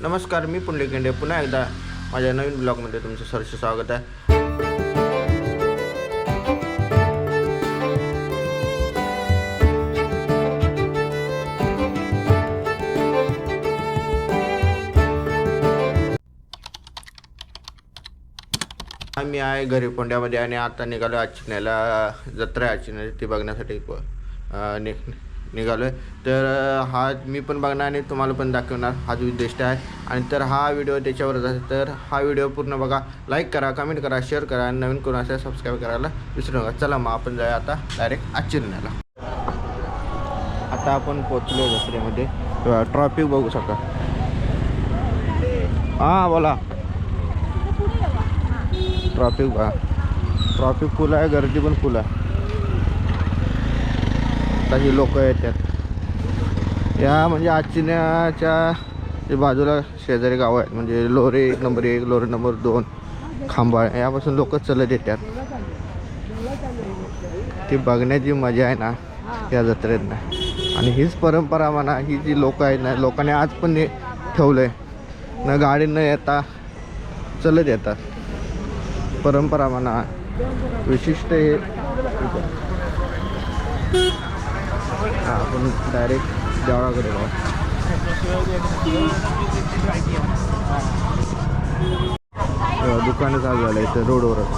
नमस्कार, मी पुंडलिक गेंडे पुन्हा एकदा माझ्या नवीन ब्लॉगमध्ये तुमचं सहर्ष स्वागत आहे. आम्ही आहे घरी पोंड्यामध्ये आणि आता निघालो अचिन्याला. जत्रा आहे अचिन्याची, ती बघण्यासाठी निघालो आहे. तर हा मी पण बघणार आणि तुम्हाला पण दाखवणार, हाच उद्दिष्ट आहे. आणि तर हा व्हिडिओ त्याच्यावरच आहे. तर हा व्हिडिओ पूर्ण बघा, लाईक करा, कमेंट करा, शेअर करा आणि नवीन कोण असेल सबस्क्राईब करायला विसरू नका. चला मग आपण जाऊया आता डायरेक्ट अचिन्याला. आता आपण पोचलो जत्रेमध्ये. ट्रॉफिक बघू शकता. हां बोला. ट्रॉफिक बघा, ट्रॉफिक फुल आहे, गर्दी पण फुल आहे. काही लोक येतात या म्हणजे अचिन्याच्या बाजूला शेजारी गाव आहेत, म्हणजे लोरे नंबर 1, लोरे नंबर 2, खांबाळ यापासून लोक चलत येतात. ती बघण्याची मजा आहे ना या जत्रेत ना. आणि हीच परंपरा म्हणा, ही जी लोक आहेत ना, लोकांनी आज पण ठेवलं आहे ना. गाडी न येता चलत येतात. परंपरा म्हणा, विशिष्ट हे. आपण डायरेक्ट देवळाकडे जाऊ. दुकानं चालू झालं इथं रोडवरच.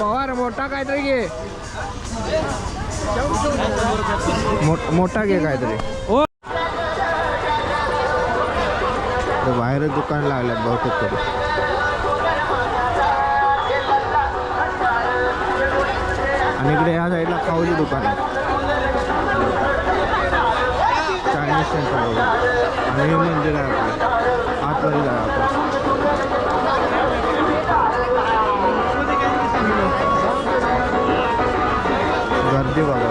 पवार मोठा काहीतरी घे, मोठा घे काहीतरी. बाहेरच दुकान लागल्यात बहुतेक तरी. आणि इकडे या साईडला खाऊची दुकान आहे, चायनीज सेंटर वगैरे. आणि हे मंदिर आहे आपलं, आतमध्ये जाऊ आपण. गर्दी बघा,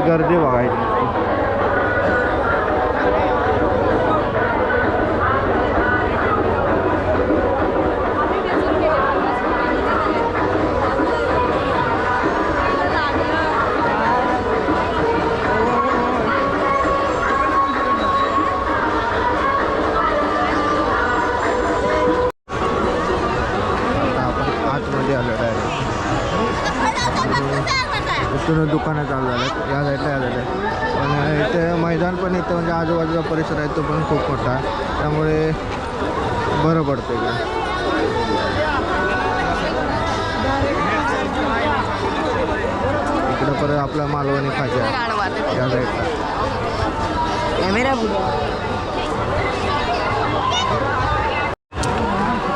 गर्दी बघायची. इथून दुकानं चालू झाल्यात या साईडला, या साईडला. पण इथे मैदान पण इथं, म्हणजे आजूबाजूचा परिसर आहे तो पण खूप मोठा आहे, त्यामुळे बरं पडतं इकडे. इकडं परत आपला मालवणी खाजा आहे या साईडला.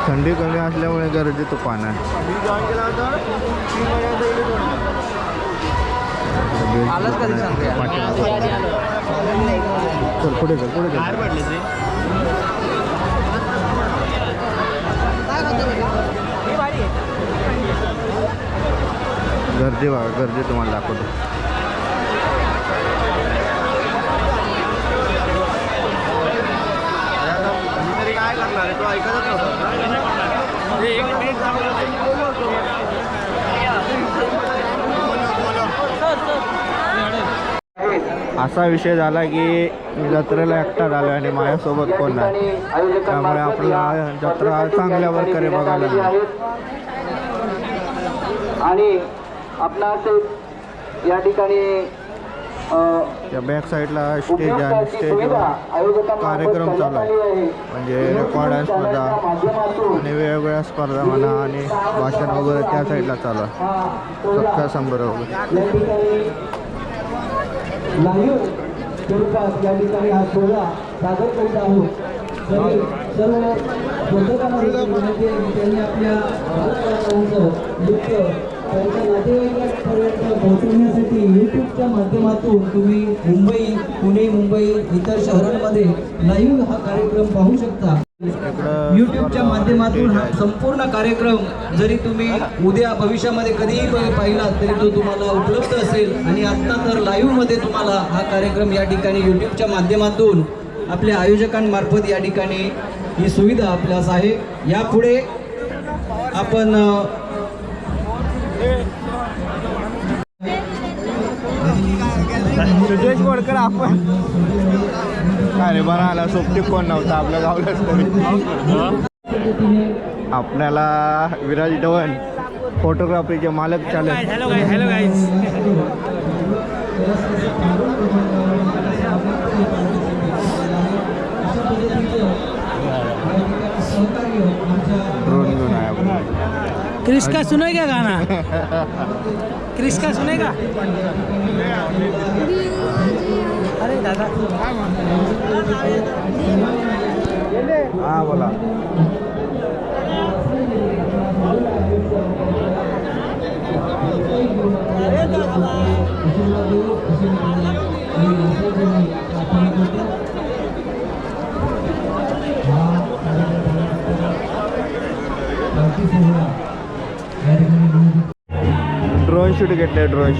थंडी कमी असल्यामुळे गर्दी तुफान आहे. चल पुढे चल, पुढे चल. गर्दी बघा, गर्दी तुम्हाला दाखवतो. काय करणार आहे तो ऐकतच नव्हता. असा विषय झाला की मी जत्रेला एकटा झालो आणि माझ्यासोबत कोण नाही, त्यामुळे आपला जत्रा चांगल्या प्रकारे बघायला मिळाली. आणि आपणास या ठिकाणी त्या बॅक साईडला स्टेज आहे, स्टेजवर कार्यक्रम चालू आहे, म्हणजे रेकॉर्ड स्पर्धा आणि वेगवेगळ्या स्पर्धा म्हणा आणि भाषण वगैरे त्या साईडला चालू आहे. सत्कार समारंभ वगैरे. लाईव्ह स्वरूपात या ठिकाणी हा सोहळा सादर करीत आहोत. सर्व त्यांनी आपल्या नृत्य त्यांच्या नातेवाईकांपर्यंत पोहोचवण्यासाठी यूट्यूबच्या माध्यमातून तुम्ही मुंबई, पुणे, मुंबई इतर शहरांमध्ये लाईव्ह हा कार्यक्रम पाहू शकता. यूट्यूबच्या माध्यमातून हा संपूर्ण कार्यक्रम जरी तुम्ही उद्या भविष्यामध्ये कधीही पाहिला तरी तो तुम्हाला उपलब्ध असेल. आणि आत्ता तर लाईव्हमध्ये तुम्हाला हा कार्यक्रम या ठिकाणी यूट्यूबच्या माध्यमातून आपल्या आयोजकांमार्फत या ठिकाणी ही सुविधा आपल्यास आहे. यापुढे आपण सुदेश बोरकर आपण काय रे बरं आला सोबती कोण नव्हता आपल्या गावलाच तरी. आपल्याला विराज धवन फोटोग्राफीचे मालक चालक. Hello guys. ड्रोन घेऊन आहे आपण. क्रिश का सुनेगा गाना? क्रिश का सुनेगा? अरे दादा हा बोला. ड्रोन शूट घेतले. ड्रोन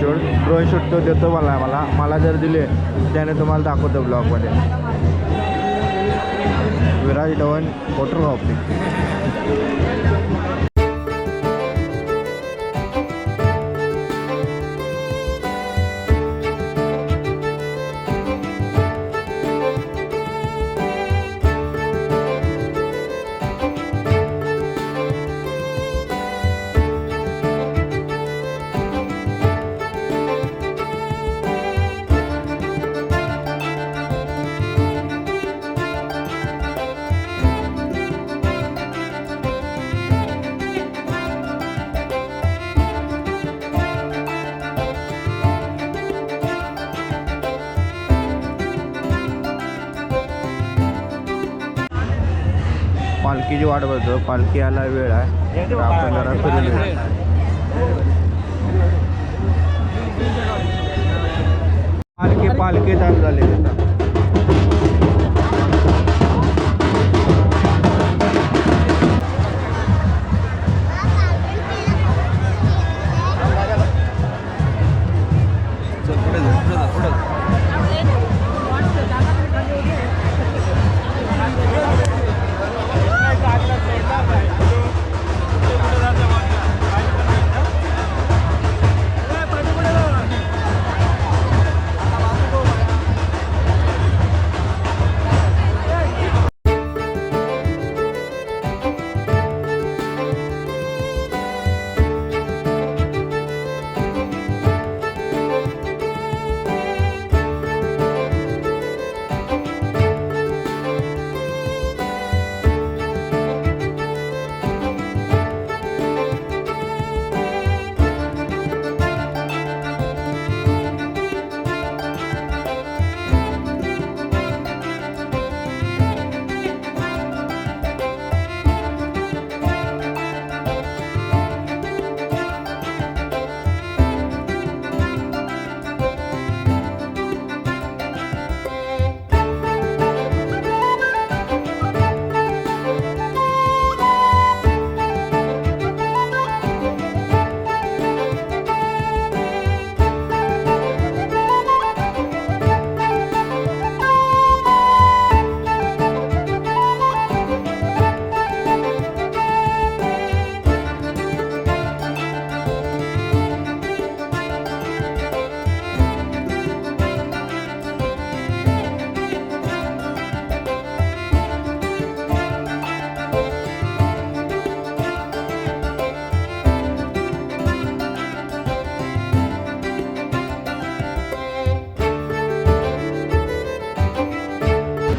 शूट तो देतो मला जर दिले त्याने तुम्हाला दाखवतो ब्लॉगमध्ये. विराज धवन फोटोग्राफी. पालखीची वाट बघतो. पालखी यायला वेळ आहे तर आपण जरा फिरून येऊ. पालखी चालू झाली आता.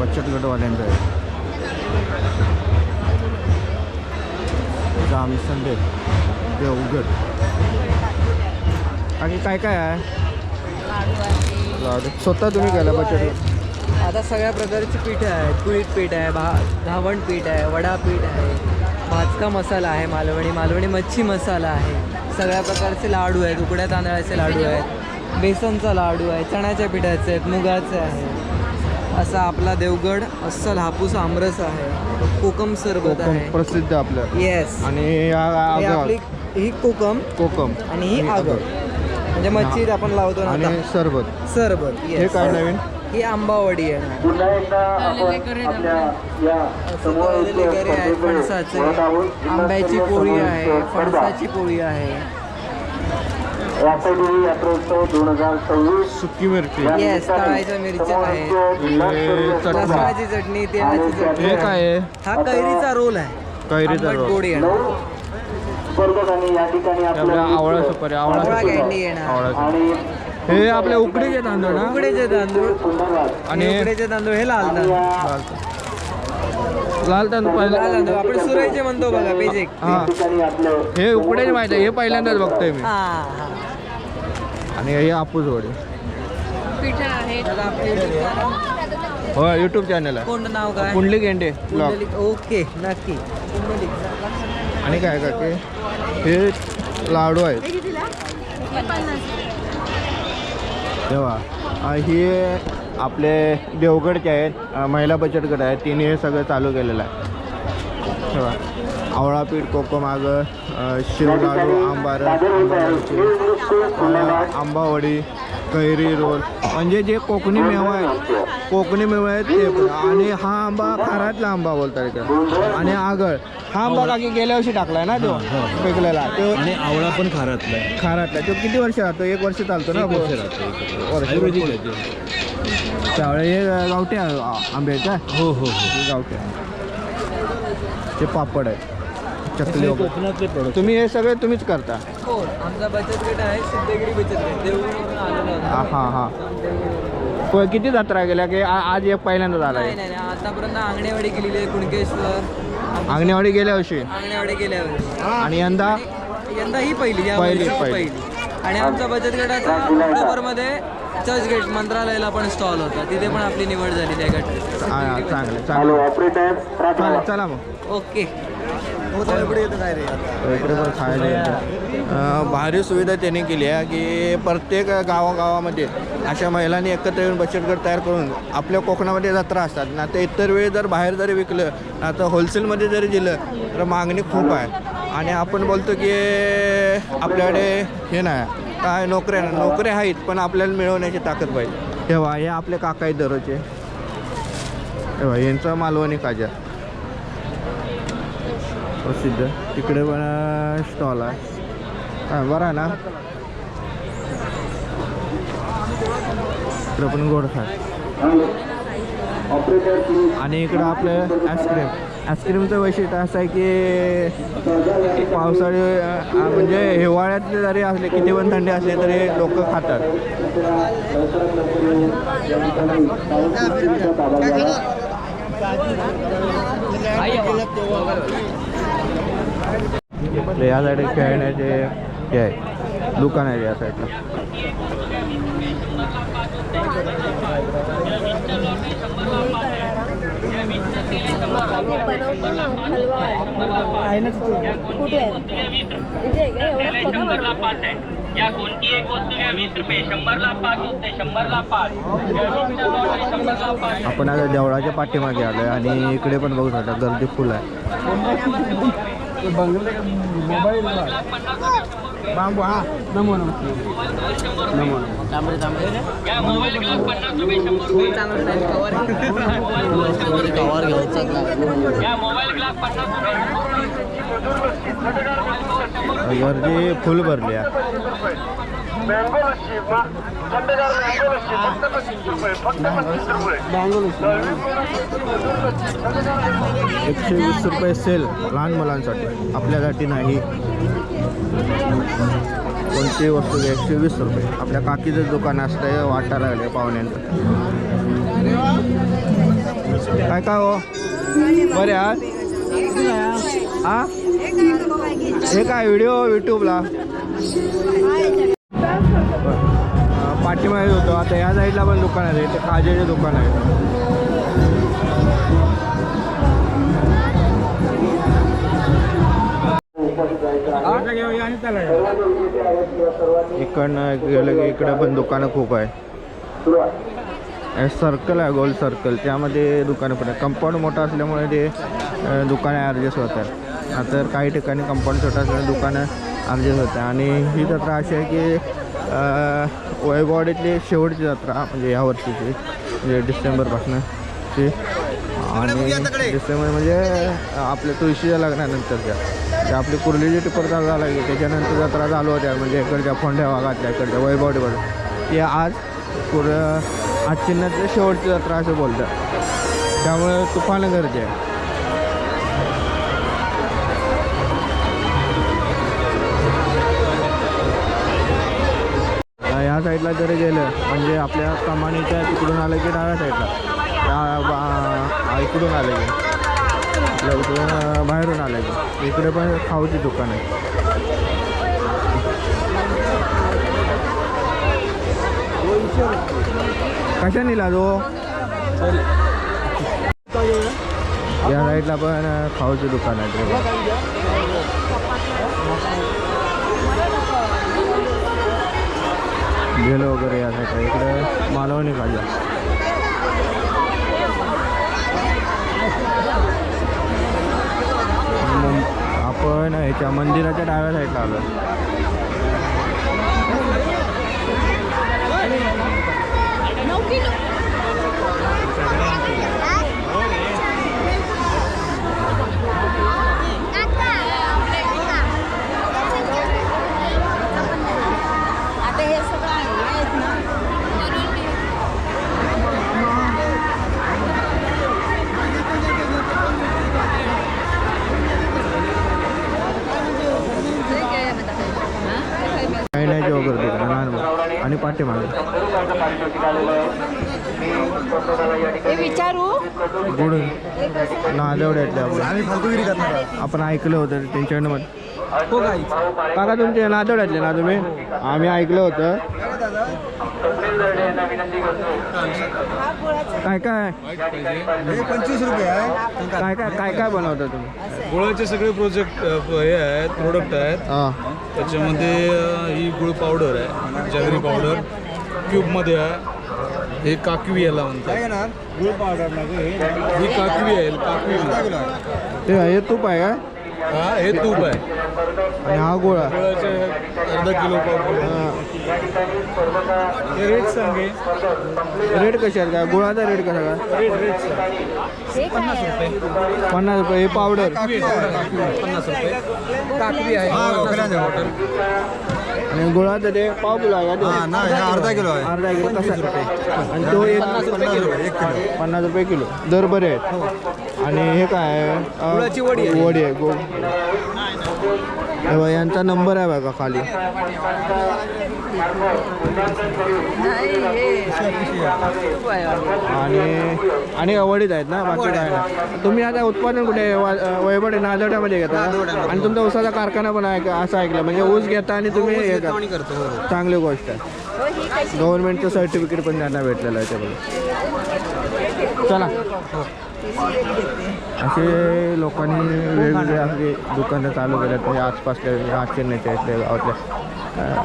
बचत गटवाल्यांचं आहे. जाम संडे देवगड. आणि काय काय आहे? लाडू स्वतः तुम्ही केला बचत गट? आता सगळ्या प्रकारची पीठं आहेत. कुळीत पीठ आहे, घावण पीठ आहे, वडा पीठ आहे, भाजका मसाला आहे, मालवणी मच्छी मसाला आहे, सगळ्या प्रकारचे लाडू आहेत. उकड्या तांदळाचे लाडू आहेत, बेसनचा लाडू आहे, चण्याच्या पिठाचे आहेत, मुगाचे आहे. असा आपला देवगड अस्सल हापूस आमरस आहे, कोकम सरबत आहे प्रसिद्ध आपलं. येस. आणि आपली ही कोकम आणि ही आगळ म्हणजे मच्छी आपण लावतो ना. आणि सरबत. सरबत हे काय नवीन? ही आंबावडी आहे. पुन्हा एकदा आपण आपल्या या तळलेले गरे आहेत फणसाचे, आंब्याची पोळी आहे, फणसाची पोळी आहे. यासाठी यात्रोत्सव 2026 सुकी मिरची येस, तळायच्या मिरच्या आहेत, लसणाची चटणी, तेलाची चटणी. हे काय आहे? हा कैरीचा रोल आहे. कैरीचा आंबट रोल. गोड येणार. स्पर्धकांनी या ठिकाणी आपल्या आवळा सुपारी आवळा आवळा सुपारी. कॅन्डी येणार. आवळा आणि हे आपल्या उकडीचे तांदूळ ना उकडेचे तांदूळ धन्यवाद. आणि उकडेचे तांदूळ हे लाल तांदूळ. लाल तांदूळ लाल पहिला तांदूळ आपण सुराईचे म्हणतो बघा, पेज एक. हा ठिकाणी आपलं हे उकडेच माहिती आहे, हे पहिल्यांदाच बघतोय मी. हा हा. आणि हे आपूस वडे. दादा, आपलं YouTube channel? हो युट्यूब चॅनल आहे. कोणतं नाव काय? कुंडली गेंडे ब्लॉग. पुंडलिक. ओके, नक्की. पुंडलिक. आणि काय का की हे लाडू आहेत तेव्हा हे आपले देवगडचे आहेत, महिला बचत गट आहे, तिने हे सगळं चालू केलेलं आहे. तेव्हा आवळा पीठ, कोकम आगर, शिवलाडू, आंबारस, आंबावडी, कैरी रोल, म्हणजे जे कोकणी मेवा आहे, कोकणी मेवा आहेत ते पण. आणि हा आंबा खारातला आंबा बोलतात इकडे. आणि आगळ हा आंबा काकी गेल्या वर्षी टाकलाय ना तो पिकलेला तो. आणि आवळा पण खारातला आहे. खारातला तो किती वर्ष राहतो? 1 वर्ष चालतो ना वर्ष. आयुर्वेदिक आहे ते. त्यावेळे हे गावठी आंबे आहेत का? हो हो हो. हे गावठी आहे. ते पापड आहे, चकली हे वगैरे. कोकणातले प्रोडक्ट. तुम्ही हे सगळे तुम्हीच करता? हो, आमचा बचत गट आहे सिद्धगिरी बचत गट, देवगिरीवरून आलेलो आहोत. हां हां. किती जत्रा गेल्या की आज एक पहिल्यांदा झाला नाही आहे? नाही नाही, आतापर्यंत आंगणेवाडी केलेली आहे, कुणकेश्वर, अंगणेवाडी गेल्या वर्षी आंगणेवाडी गेल्या वर्षी. आणि यंदा यंदा ही पहिली, या पहिली, वर्षी पहिली. पहिली. आणि आमचा बचत गटाचा ऑक्टोबरमध्ये चर्चगेट मंत्रालयाला पण स्टॉल होता, तिथे पण आपली निवड झालेली आहे गट. हां चांगलं हॅलो चांगलं. ऑपरेटर चालेल चला मग. ओके. इकडे पण खायला येतं. भारी सुविधा त्यांनी केली आहे की प्रत्येक गावागावामध्ये अशा महिलांनी एकत्र येऊन बचत गट तयार करून आपल्या कोकणामध्ये जत्रा असतात ना, ते इतर वेळी जर बाहेर जरी विकलं ना, तर होलसेलमध्ये जरी दिलं तर मागणी खूप आहे. आणि आपण बोलतो की आपल्याकडे हे नाही काय, नोकऱ्या आहेत पण आपल्याला मिळवण्याची ताकद पाहिजे. तेव्हा हे आपले काका आहेत दररोजचे. तेव्हा यांचं मालवणी काजा प्रसिद्ध. तिकडे पण स्टॉल आहे. हां बरं आहे ना. इकडं पण गोड खाय. आणि इकडं आपलं आईस्क्रीमचं वैशिष्ट्य असं आहे की पावसाळी म्हणजे हिवाळ्यात जरी असले, किती पण थंडी असली तरी लोक खातात. या साईड खेळण्याचे हे आहे दुकान आहे या साईडला. या कोणती एक वस्तू घ्या 20 रुपये, 100ला 5 होते, 100ला 5. आपण आता देवळाच्या पाठीमागे आलो आहे आणि इकडे पण बघू शकता गर्दी फुल आहे. बांबू हा नमो नमो नमो या मोबाईल ग्लास 50 रुपये, 100 रुपये. या मोबाईल ग्लास 50 रुपये. गर्दी फुल भरली आहे. मँगो लस्सी थंडगार मँगो लस्सी फक्त 25 रुपये, फक्त 25 रुपये. 120 रुपये सेल लहान मुलांसाठी, आपल्यासाठी नाही. कोणती वस्तू घ्या 120 रुपये. आपल्या काकीचं दुकान असतंय, वाटा लागले पाहुण्यांचं. काय काय हो बरे आज हा हे काय व्हिडिओ यूट्यूबला पाठीमागे होतो. आता या साईडला पण दुकान आहे, ते खाजेचे दुकान आहे. इकडनं गेलं की इकडं पण दुकानं खूप आहे. सर्कल आहे, गोल सर्कल, त्यामध्ये दुकानं पण आहे. कंपाऊंड मोठं असल्यामुळे ते दुकाने ॲडजस्ट होतात. तर काही ठिकाणी कंपाऊंड छोटं असल्यामुळे दुकानं ॲडजस्ट होतं. आणि ही जत्रा अशी आहे की वैभववाडीतली शेवटची जत्रा म्हणजे ह्या वर्षीची म्हणजे डिसेंबरपासूनची आणि डिसेंबर म्हणजे आपल्या तुळशीच्या लग्नानंतरच्या त्या आपली कुर्लीची टिपर चालू झाला की त्याच्यानंतर जत्रा चालू होत्या म्हणजे इकडच्या फोंड्या भागातल्या इकडच्या वैभव टिपर ती आज आज चिन्हातल्या शेवटची जत्रा असं बोलतात त्यामुळे तुफान गर्दी आहे. ह्या साईडला जर गेलं म्हणजे आपल्या कमानीच्या तिकडून आलं की डाव्या साईडला इकडून आलं की आपल्या इकडून बाहेरून आलं की इकडे पण खाऊची दुकान आहे. कशा नेला जो या साईडला पण खाऊची दुकान आहे. गेलो वगैरे या साईडला इकडे मालवणी भाज्या आपण ह्याच्या मंदिराच्या डाव्या साईडला आलो. महिन्याची वगैरे दुकान लहान आणि पाठीमागे विचारू गुड नादेवड्यातले आपण ऐकलं होतं त्यांच्याकडनं. हो काय काका तुमचे नादेवड्यातले ना तुम्ही आम्ही ऐकलं होतं. काय काय 25 रुपये आहे. काय काय काय काय बनवता तुम्ही? गुळाचे सगळे हे आहेत प्रोडक्ट आहेत. हां त्याच्यामध्ये ही गुळ पावडर आहे, जगरी पावडर क्यूबमध्ये आहे. हे काकवी याला म्हणतात. गुळ पावडर ही काकवी आहे, काकवी हे तूप आहे काय? हा हे तूप आहे. आणि हा गोळा गुळाचे अर्धा किलो हे रेट सांगे. रेट कसे आहेत काय गुळाचा रेट कसा काय? रेट 50 रुपये. 50 रुपये. हे पावडर 50 रुपये. काकवी आहे आणि गुळाचं ते पाव किलो आहे का? अर्धा किलो आहे. अर्धा किलो कसा आणि तो 50 रुपये किलो दर बरे आहेत. आणि हे काय आहे? गुळाची वडी आहे. वडी आहे हे बघा, यांचा नंबर आहे बघा खाली. आणि वडीच आहेत ना बाकी काय नाही. तुम्ही आता उत्पादन कुठे वैभव नादेवड्यामध्ये घेता आणि तुमचा ऊसाचा कारखाना पण आहे का असं ऐकलं म्हणजे ऊस घेता आणि तुम्ही हे करता. चांगली गोष्ट आहे. गव्हर्नमेंटचं सर्टिफिकेट पण त्यांना भेटलेलं आहे त्याबद्दल. चला असे लोकांनी वेगवेगळे आपली दुकानं चालू केल्यात म्हणजे आसपासच्या चेन्नईच्या इथल्या गावातल्या.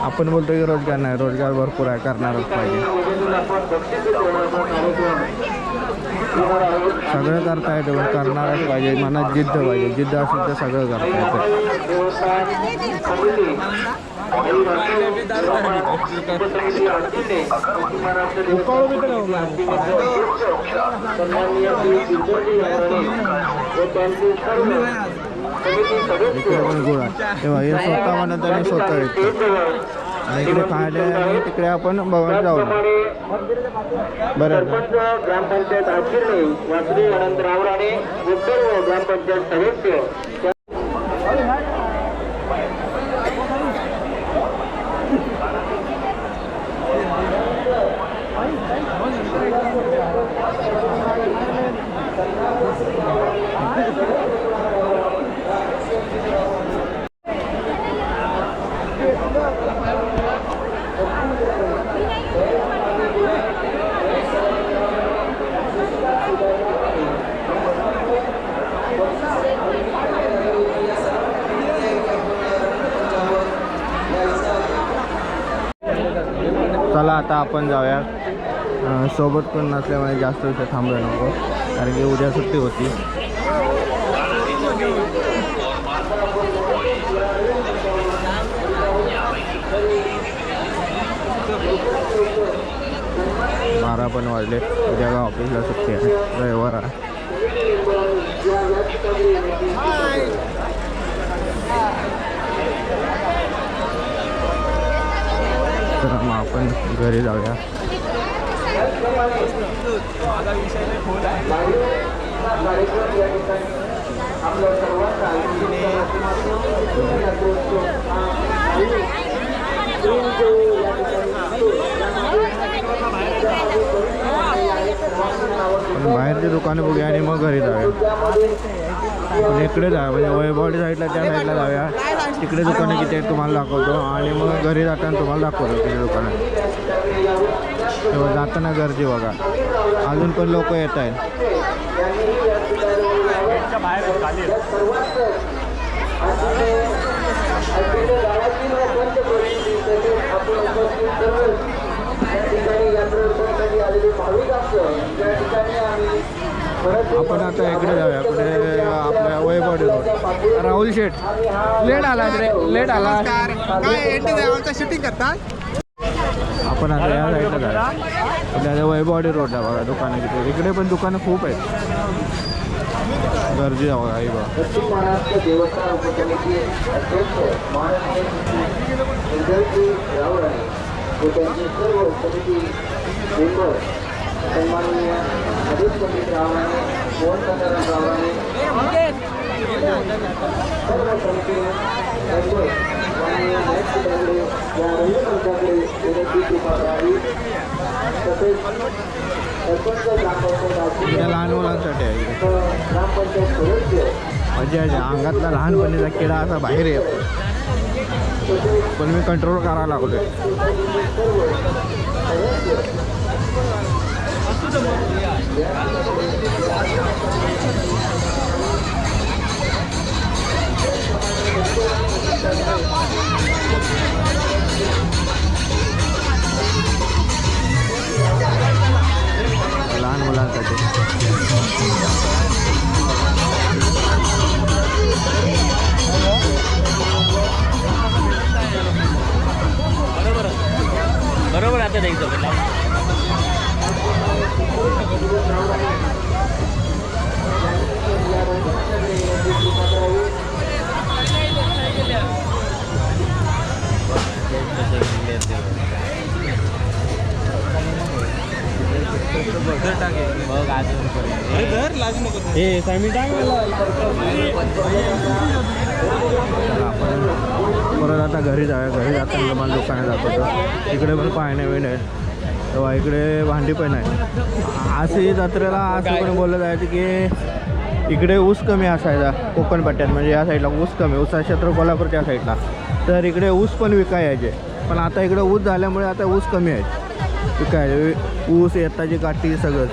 आपण बोलतो की रोजगार नाही, रोजगार भरपूर आहे, करणारच पाहिजे. सगळं करता येतं पण करणारच पाहिजे. मनात जिद्द पाहिजे. जिद्द असेल तर सगळं करता येतं. इकडे पण गोळा तेव्हा हे स्वतः म्हणत आणि स्वतः येतो आणि इकडे खायला आणि तिकडे आपण बघायला जाऊ. बरं ग्रामपंचायत आशिर्णे वासुदेव अनंत रावराणे सर्व ग्रामपंचायत सदस्य चला आता आपण जाऊया. सोबत पण नसल्यामुळे जास्त इथे थांबलो नको कारण की उद्या सुट्टी होती. बारा पण वाजले. उद्या का ऑफिसला सुट्टी आहे, रविवार आहे. तर मग आपण घरी जाऊया. बाहेरची दुकानं बघूया आणि मग घरी जाऊया. पण इकडे जाऊया म्हणजे वैभववाडी साईडला, त्या साईडला जाऊया. तिकडे दुकानं किती आहेत तुम्हाला दाखवतो आणि मग घरी जाताना तुम्हाला दाखवतो तिथे दुकानं. तेव्हा जाताना गर्दी बघा, अजून पण लोक येत आहेत. आपण आता इकडे जाऊया कुठे, आपल्या वैभववाडी रोड. राहुल शेठ लेट आला रे, लेट आला. शूटिंग करतात. आपण आता या साईडला जाऊया, आपल्या वैभववाडी रोडला बघा दुकानं किती. इकडे पण दुकानं खूप आहेत, गर्दी आहे बघा. आई बघा पश्चिम महाराष्ट्र देवस्थान उपसमिती अध्यक्ष माननीय इंद्रजी रावराणे व त्यांचे सर्व समिती मेंबर, सन्माननीय अजित पंडित रावराणे, मोहन सदाराम रावराणे, सर्व समिती मेंबर माननीय महेश डांगरे या रंगमंचाकडे विनंती कृपा करावी. तसेच सरपंच ग्रामपंचायत त्या लहान मुलांसाठी आहे इकडे. ग्रामपंचायत सदस्य म्हणजे अंगातला लहानपणीचा किडा असा बाहेर येतो, पण मी कंट्रोल करायला लागलो. लहान मुलांसाठी बरोबर आता द्यायचं. आपण परत आता घरी जाऊया. घरी जाताना तुम्हाला दुकाने दाखवतो. इकडे पण पाहणे वेळ आहे, तेव्हा इकडे भांडी पण आहे. अशी जत्रेला असं पण बोललं जायचं की इकडे ऊस कमी असायचा कोकण पट्ट्यात, म्हणजे या साईडला ऊस कमी, ऊसा क्षेत्र कोल्हापूरच्या साईडला. तर इकडे ऊस पण विकाय यायचे, पण आता इकडे ऊस झाल्यामुळे आता ऊस कमी आहेत विकाय. ऊस, येताची काठी सगळं.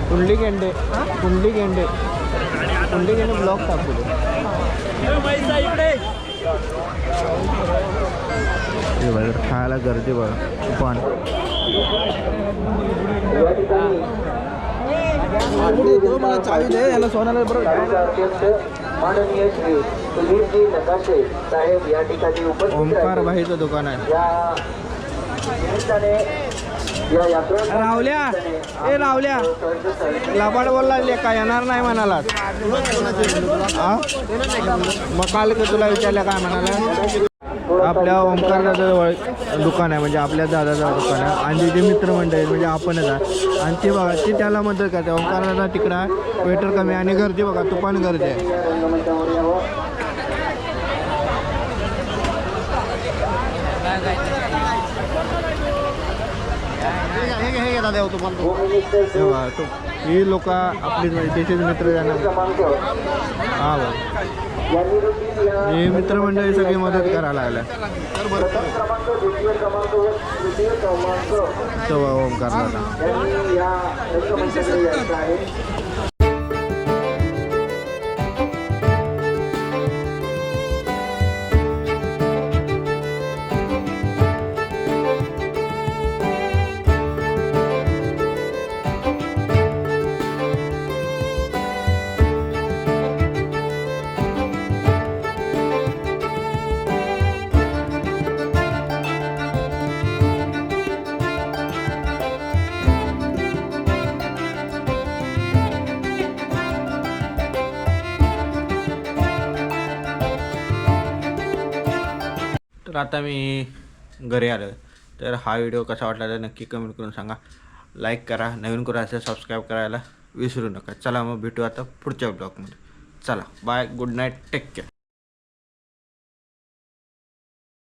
कुंडली गेंडे, कुंडली गेंडे, कुंडली गेंडे ब्लॉक टाकू दे. खायला गर्दी बघा. पण चावी दे याला, सोनाला बरोबर. माननीय श्री सुधीरजी नकाशे साहेब या ठिकाणी उपस्थित ओमकार भाईचं दुकान आहे. या निमित्ताने या यात्रा रावल्या, ए रावल्या, लबाड बोलला का येणार नाही म्हणाला. मग काल का तुला विचारलं काय म्हणाला. आपल्या ओमकार दादाचं दुकान आहे, म्हणजे आपल्या दादाचं दुकान आहे. आणि जे मित्रमंडळी म्हणजे आपणच आहे. आणि ते बघा ते त्याला मदत करते. ओमकार दादा तिकडं आहे, वेटर कमी आणि गर्दी बघा, तुफान गर्दी आहे. रंगमंचावर यावं. तेव्हा तो ही लोक आपली त्याचेच मित्र त्यांना. हां बघ, हे मित्रमंडळी सगळी मदत करायला लागल्या. तेव्हा ओमकार दादा या रंगमंचाकडे यायचं आहे. तर आता मी घरी आलो. तर हा व्हिडिओ कसा वाटला तर नक्की कमेंट करून सांगा. लाईक करा, नवीन कोण असेल सबस्क्राईब करायला विसरू नका. चला मग भेटू आता पुढच्या ब्लॉगमध्ये. चला bye, good night, take care.